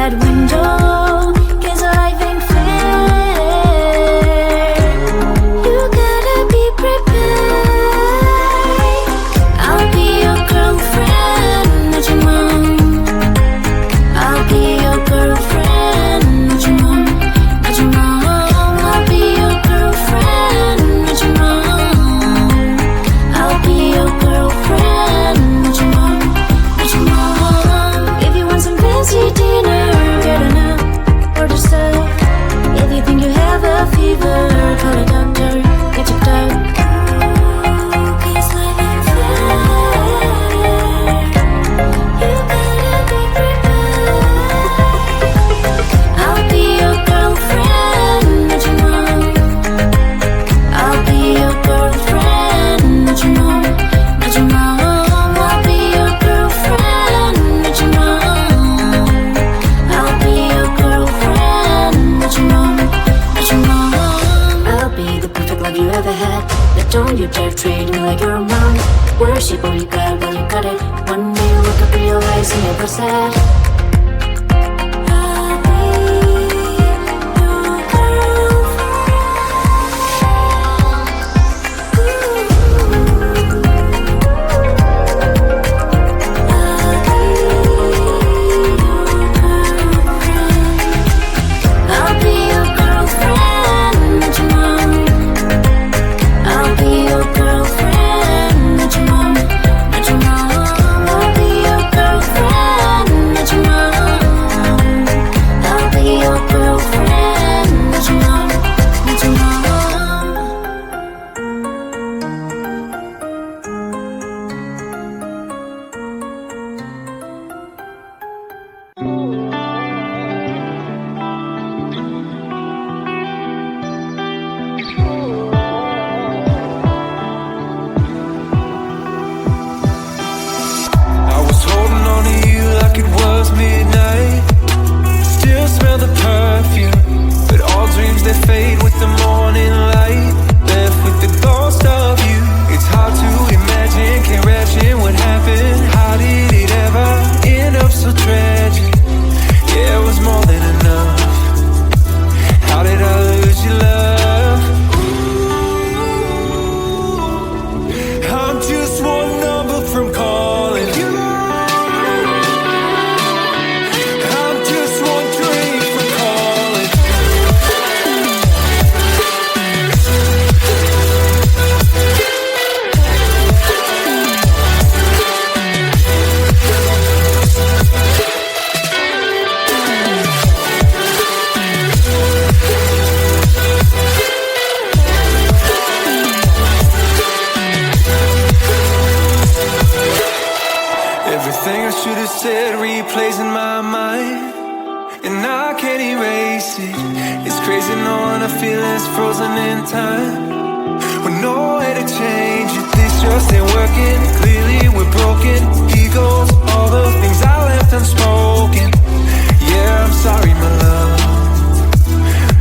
that window, 'cause life ain't fair. You gotta be prepared. I'll be your girlfriend, not your mom. I'll be your girlfriend, not your mom, not your mom. I'll be your girlfriend, not your mom. I'll be your girlfriend, not your mom, not your mom. If you want some fancy dinner, get enough, order stuff. If you think you have a fever, call a doctor, get checked out. 'Cause life ain't fair. You gotta be prepared. I'll be your girlfriend, not your mom. I'll be your girlfriend, not your mom, not your mom. I'll be your girlfriend, not your mom. I'll be your girlfriend, not your mom, not your mom. I'll be the perfect love you ever had, but don't you dare treat me like you're a mom. Worship all you got while you got it. One day you wake up, realize you never said. I'll be your I'll be your girlfriend, not your mom. I'll be your girlfriend, not your mom, not your mom. I'll be your girlfriend, not your mom. I'll be your girlfriend, not your mom, not your mom. I was holding on to you like it was midnight. Still smell the perfume, but all dreams they fade with the morning light. Left with the ghost of you. It's hard to imagine, can't imagine what happened. How did it ever end up so tragic? Yeah, it was more than enough. How did I lose your love? I'm just one number from calling you. I'm just one dream from calling. Everything I should have said replays in my mind, and I can't erase it. It's crazy knowing our feelings frozen in time, with no way to change it. This just ain't working. Clearly we're broken. Egos, all the things I left unspoken. Yeah, I'm sorry, my love,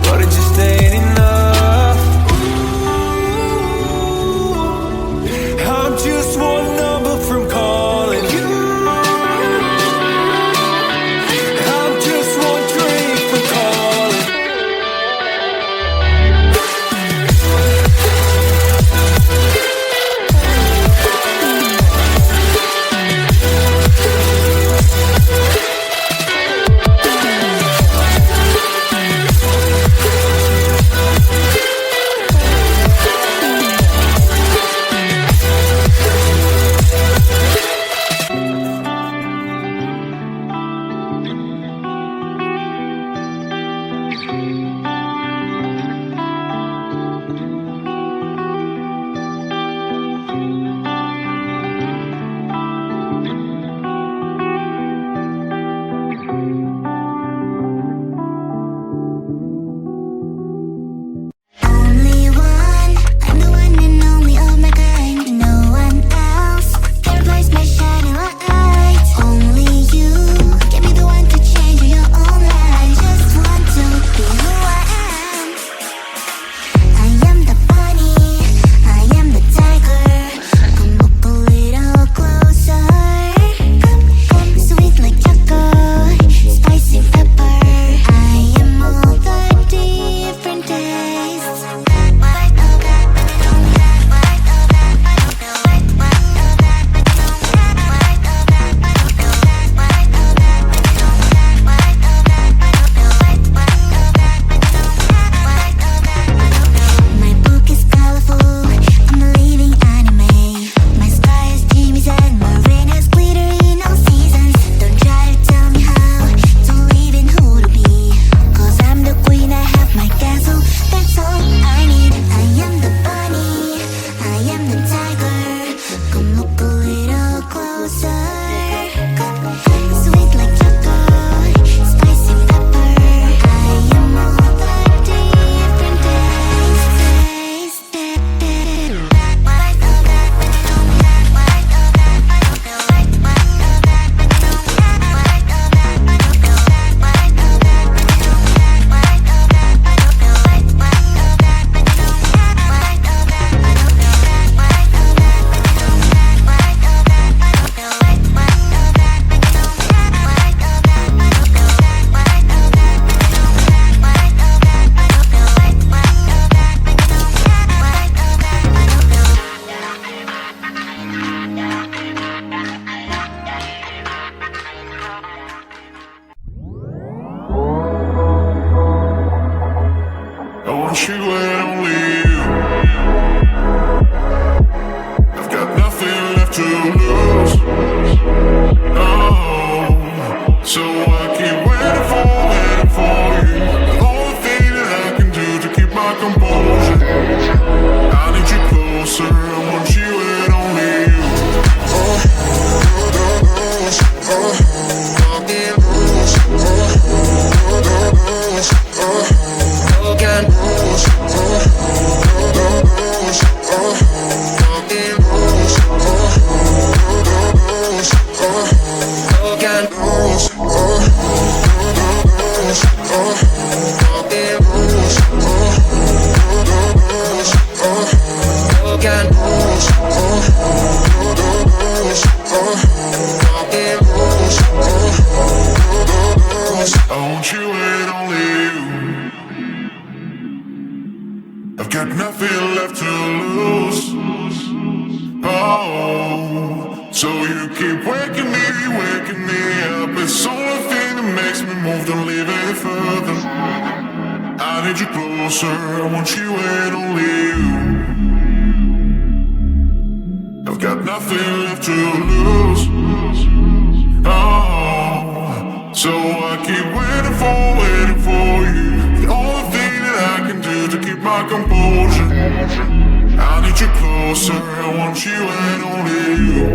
but it just ain't enough. I'm just one number from calling you. I'm just one dream from calling. want you and only you. I've got nothing left to lose. Oh, so I keep waiting for you. The only thing that I can do to keep my composure. I need you closer, I want you and only you. I want you and only you. I've got nothing left to lose. Oh, so you keep waking me up. It's the only thing that makes me move, don't leave any further. I need you closer, I want you and only you. I've got nothing left to lose. Oh, so I keep waiting for you. The only thing that I can do to keep my composure. I need you closer, I want you and only you.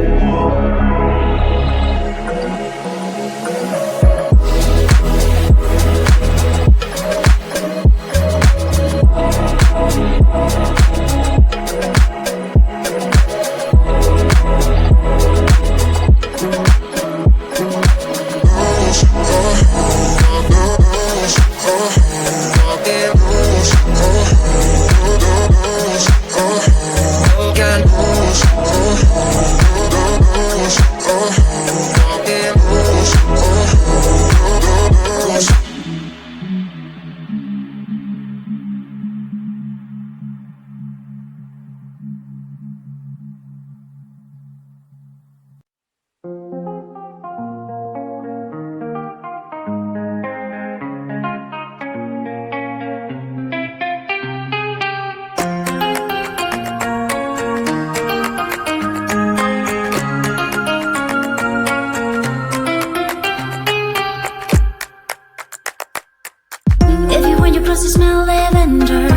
Smell lavender,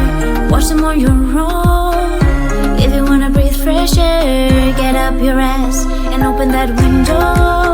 watch them on your own. If you wanna breathe fresh air, get up your ass and open that window.